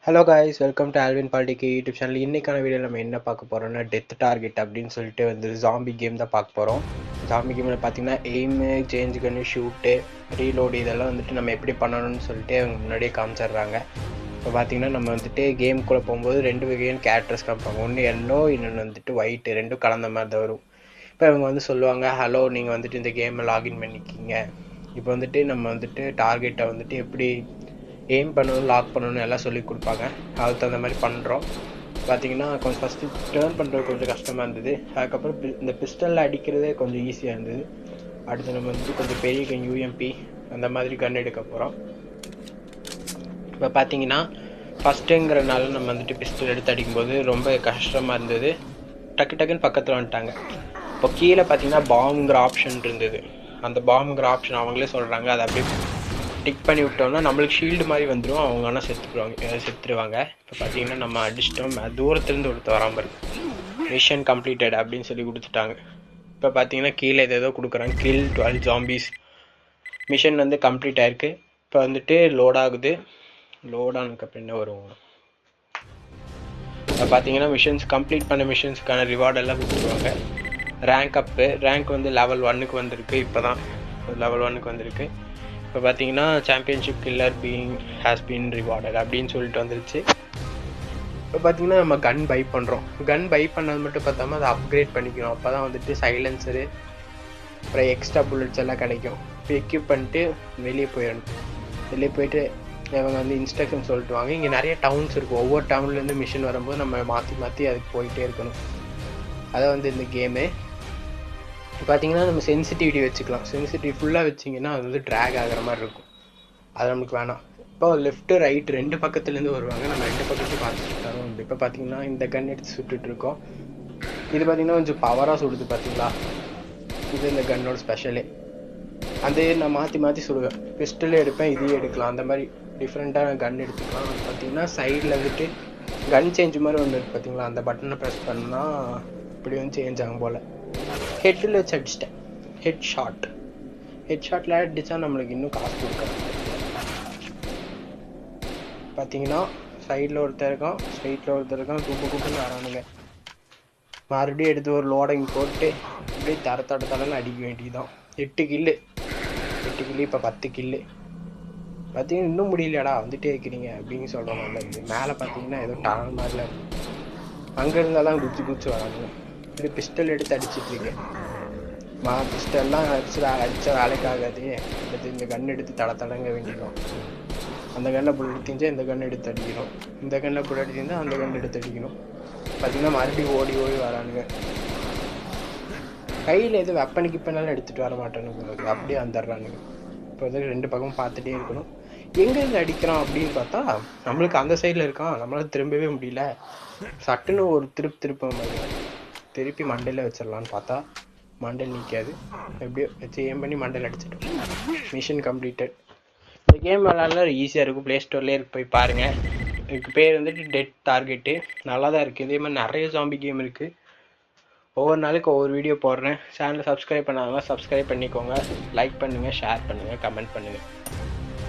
Hello guys, welcome to Alvin பால்டிக்கு YouTube channel. இன்றைக்கான video நம்ம என்ன பார்க்க போகிறோம்னா டெத் டார்கெட் அப்படின்னு சொல்லிட்டு வந்து ஜாம்பி கேம் தான் பார்க்க போகிறோம். ஜாம்பி கேமில் பார்த்தீங்கன்னா எய்மு, சேஞ்ச் கன்னு, ஷூட்டு, ரீலோடு இதெல்லாம் வந்துட்டு நம்ம எப்படி பண்ணணும்னு சொல்லிட்டு அவங்க முன்னாடியே காமிச்சிடுறாங்க. இப்போ பார்த்தீங்கன்னா நம்ம வந்துட்டு கேமுக்குள்ளே போகும்போது ரெண்டு வகையான கேரக்டர்ஸ் காமிப்பாங்க. ஒன்று எல்லோ, இன்னொன்று வந்துட்டு ஒயிட்டு, ரெண்டும் கலந்த மாதிரி தான் வரும். இப்போ இவங்க வந்து சொல்லுவாங்க, ஹலோ நீங்கள் வந்துட்டு இந்த கேமை லாகின் பண்ணிக்கிங்க. இப்போ வந்துட்டு நம்ம வந்துட்டு டார்கெட்டை வந்துட்டு எப்படி எய்ம் பண்ணணும், லாக் பண்ணணும் எல்லாம் சொல்லி கொடுப்பாங்க. அதுக்கு தகுந்த மாதிரி பண்ணுறோம். பார்த்தீங்கன்னா கொஞ்சம் ஃபஸ்ட்டு டேர்ன் பண்ணுறது கொஞ்சம் கஷ்டமாக இருந்தது. அதுக்கப்புறம் இந்த பிஸ்டலில் அடிக்கிறதே கொஞ்சம் ஈஸியாக இருந்தது. அடுத்து நம்ம வந்துட்டு கொஞ்சம் பெரிய கன், யூஎம்பி அந்த மாதிரி கன் எடுக்க போகிறோம். இப்போ பார்த்தீங்கன்னா ஃபஸ்ட்டுங்கிறனால நம்ம வந்துட்டு பிஸ்டல் எடுத்து அடிக்கும்போது ரொம்ப கஷ்டமாக இருந்தது. டக்கு டக்குன்னு பக்கத்தில் வந்துட்டாங்க. இப்போ கீழே பார்த்தீங்கன்னா பாம்புங்கிற ஆப்ஷன் இருந்தது. அந்த பாம்புங்கிற ஆப்ஷன் அவங்களே சொல்கிறாங்க, அதை அப்படியே டிக் பண்ணி விட்டோம்னா நம்மளுக்கு ஷீல்டு மாதிரி வந்துடும். அவங்க ஆனால் செத்துருவாங்க. இப்போ பார்த்தீங்கன்னா நம்ம அடிச்சிட்டோம். தூரத்துலேருந்து ஒருத்தர் வராமல் இருக்கு. மிஷன் கம்ப்ளீட்டட் அப்படின்னு சொல்லி கொடுத்துட்டாங்க. இப்போ பார்த்தீங்கன்னா கீழே ஏதோ கொடுக்குறாங்க, கில் 12 ஜாம்பிஸ். மிஷன் வந்து கம்ப்ளீட் ஆயிருக்கு. இப்போ வந்துட்டு லோட் ஆகுது. லோட் ஆனதுக்கப்புறம் என்ன வரும், இப்போ பார்த்தீங்கன்னா மிஷன்ஸ் கம்ப்ளீட் பண்ண மிஷன்ஸுக்கான ரிவார்டு எல்லாம் கொடுத்துருவாங்க. ரேங்க் வந்து லெவல் 1க்கு வந்திருக்கு. இப்போ தான் லெவல் 1க்கு வந்திருக்கு. இப்போ பார்த்தீங்கன்னா championship killer has been rewarded அப்படின்னு சொல்லிட்டு வந்துருச்சு. இப்போ பார்த்தீங்கன்னா நம்ம கன் பை பண்ணுறோம். கன் பை பண்ணது மட்டும் பார்த்தாம அதை அப்கிரேட் பண்ணிக்கணும். அப்போ தான் வந்துட்டு சைலன்சரு அப்புறம் எக்ஸ்ட்ரா புல்லட்ஸ் எல்லாம் கிடைக்கும். இப்போ எக்யூப் பண்ணிட்டு வெளியே போயிடணும். வெளியே போயிட்டு இவங்க வந்து இன்ஸ்ட்ரக்ஷன் சொல்லிட்டு வாங்க. இங்கே நிறைய டவுன்ஸ் இருக்கும். ஒவ்வொரு டவுன்லேருந்து மிஷின் வரும்போது நம்ம மாற்றி அதுக்கு போயிட்டே இருக்கணும். அதை வந்து இந்த கேமு பார்த்தீங்கன்னா நம்ம சென்சிட்டிவிட்டி வச்சுக்கலாம். சென்சிட்டிவிட்டி ஃபுல்லாக வச்சிங்கன்னா அது வந்து ட்ராக் ஆகிற மாதிரி இருக்கும். அது நம்மளுக்கு வேணாம். இப்போ லெஃப்ட்டு ரைட் ரெண்டு பக்கத்துலேருந்து வருவாங்க. நம்ம ரெண்டு பக்கத்தையும் பார்த்துட்டாலும் உண்டு. இப்போ பார்த்தீங்கன்னா இந்த கன் எடுத்து சுட்டுட்டு இருக்கோம். இது பார்த்தீங்கன்னா கொஞ்சம் பவராக சுடுது பார்த்தீங்களா. இது இந்த கன்னோட ஸ்பெஷலே. அந்த நான் மாற்றி சுடுவேன். பிஸ்டலே எடுப்பேன், இதையும் எடுக்கலாம். அந்த மாதிரி டிஃப்ரெண்ட்டான கன் எடுத்துக்கலாம். பார்த்தீங்கன்னா சைடில் வந்துட்டு கன் சேஞ்ச் மாதிரி ஒன்று இருக்குது பார்த்தீங்களா. அந்த பட்டனை ப்ரெஸ் பண்ணால் இப்படி வந்து சேஞ்ச் ஆகும் போல். ஹெட்டில் வச்சு அடிச்சிட்டேன். ஹெட் ஷாட்டில் அடித்தா நம்மளுக்கு இன்னும் காசு கொடுக்கலாம். பார்த்தீங்கன்னா சைடில் ஒருத்தர் இருக்கான், ஸ்ட்ரைட்டில் ஒருத்தர் இருக்கான். குப்புன்னு வரானுங்க. மறுபடியும் எடுத்து ஒரு லோடிங் போட்டு இப்படியே தடன்னு அடிக்க வேண்டியதுதான். 8 கில்லு. இப்போ 10 கில்லு. பார்த்தீங்கன்னா இன்னும் முடியலடா வந்துட்டே இருக்கிறீங்க அப்படின்னு சொல்கிற மாதிரி இருக்குது. மேலே பார்த்தீங்கன்னா ஏதோ டனல் மாதிரில இருக்குது. அங்கே இருந்தாலும் குச்சி வரானுங்க. இப்படி பிஸ்டல் எடுத்து அடிச்சிட்ருக்கேன். பிஸ்டல்லாம் அடித்த வேலைக்கு ஆகாது. அடுத்து இந்த கன் எடுத்து தடங்க வேண்டியதும். அந்த கண்ணில் புல்லட் தீஞ்சா இந்த கண்ணை எடுத்து அடிக்கணும். இந்த கண்ணில் புல்லட் தீஞ்சா அந்த கண்ணை எடுத்து அடிக்கணும். பார்த்தீங்கன்னா மறுபடியும் ஓடி வரானுங்க. கையில் எதுவும் வெப்பனுக்கு எடுத்துகிட்டு வர மாட்டானுங்க. அப்படியே வந்துடுறானுங்க. இப்போ வந்து ரெண்டு பக்கமும் பார்த்துட்டே இருக்கணும். எங்கேருந்து அடிக்கிறான் அப்படின்னு பார்த்தா நம்மளுக்கு அந்த சைடில் இருக்கான். நம்மளால் திரும்பவே முடியல. சட்டுன்னு ஒரு திருப்ப மாதிரி திருப்பி மண்டையில் வச்சிடலான்னு பார்த்தா மண்டையில் நிற்காது. எப்படியோ வச்சு ஏம் பண்ணி மண்டையில் அடிச்சிட்டோம். Mission completed. இந்த கேம் விளாட்ல ஈஸியாக இருக்கும். ப்ளே ஸ்டோர்லேயே போய் பாருங்கள். இதுக்கு பேர் வந்துட்டு டெத் டார்கெட்டு. நல்லா தான் இருக்குது. இதே மாதிரி நிறைய ஜாம்பி கேம் இருக்குது. ஒவ்வொரு நாளைக்கு ஒவ்வொரு வீடியோ போடுறேன். சேனலை சப்ஸ்கிரைப் பண்ணாங்க, சப்ஸ்கிரைப் பண்ணிக்கோங்க. லைக் பண்ணுங்கள், ஷேர் பண்ணுங்கள், கமெண்ட் பண்ணுங்கள்.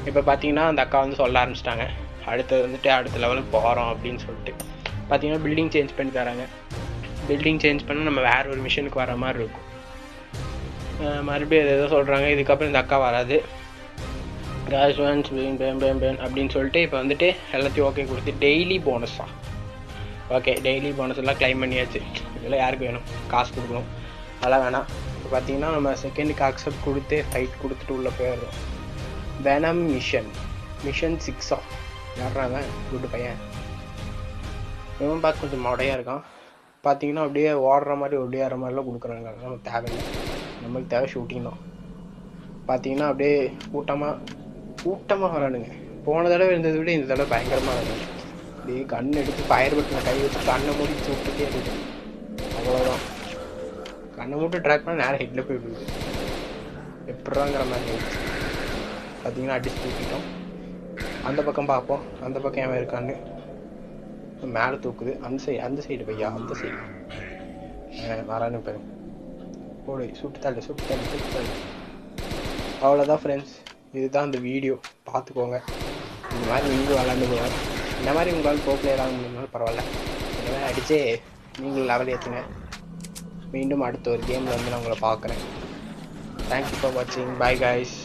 இப்போ பார்த்தீங்கன்னா அந்த அக்கா வந்து சொல்ல ஆரம்பிச்சிட்டாங்க, அடுத்த லெவலுக்கு போகிறோம் அப்படின்னு சொல்லிட்டு. பார்த்தீங்கன்னா பில்டிங் சேஞ்ச் பண்ணி தராங்க. பில்டிங் சேஞ்ச் பண்ணால் நம்ம வேறு ஒரு மிஷனுக்கு வர மாதிரி இருக்கும். மறுபடியும் எதோ சொல்கிறாங்க. இதுக்கப்புறம் இந்த அக்கா வராது. கிராஜுவன்ஸ் பேன் அப்படின்னு சொல்லிட்டு இப்போ வந்துட்டு எல்லாத்தையும் ஓகே கொடுத்து டெய்லி போனஸா. ஓகே, டெய்லி போனஸ் எல்லாம் கிளைம் பண்ணியாச்சு. இதெல்லாம் யாருக்கு வேணும்? காசு கொடுக்கணும். அதெல்லாம் வேணாம். இப்போ பார்த்தீங்கன்னா நம்ம செகண்டுக்கு அக்செப்ட் கொடுத்து ஃபைட் கொடுத்துட்டு உள்ளே போயிடுறோம். Venom mission 6 யாருறாங்க? குட்டு பையன். இவன் பார்த்து கொஞ்சம் மொடையாக இருக்கான். பார்த்தீங்கன்னா அப்படியே ஓடுற மாதிரி ஒடியாடுற மாதிரிலாம் கொடுக்குறாங்க. நமக்கு தேவையில்லை. நம்மளுக்கு தேவை ஷூட்டிங் தான். பார்த்தீங்கன்னா அப்படியே கூட்டமாக வரானுங்க. போன தடவை இருந்ததை விட இந்த தடவை பயங்கரமாக வரானுங்க. அப்படியே கண் எடுத்து ஃபயர் பட்டனை கை வச்சு கண்ணை மூடி விட்டுட்டே இருக்குது. அவ்வளோதான். கண்ணை மூட்டு ட்ராக் பண்ணால் நேரம் ஹெட்டில் போய் விடுது. எப்படாங்கிற மாதிரி ஆயிடுச்சு. பார்த்தீங்கன்னா அடிச்சு தூக்கிட்டோம். அந்த பக்கம் பார்ப்போம். அந்த பக்கம் ஏன் இருக்கான்னு மேலே தூக்குது. அந்த சைடு பையா, அந்த சைடு வரானு பாரு. போடு, சுட்டு தள்ளு. அவ்வளோதான் ஃப்ரெண்ட்ஸ். இதுதான் இந்த வீடியோ. பார்த்துக்கோங்க. இந்த மாதிரி நீங்களும் விளாண்டுக்கோங்க. இந்த மாதிரி உங்களால் ப்ரோ பிளேயர் ஆக முடியும்னாலும் பரவாயில்ல, இந்த மாதிரி அடிச்சே நீங்களும் லெவல் ஏற்றுங்க. மீண்டும் அடுத்த ஒரு கேமில் வந்து நான் உங்களை பார்க்குறேன். தேங்க்யூ ஃபார் வாட்சிங். Bye guys.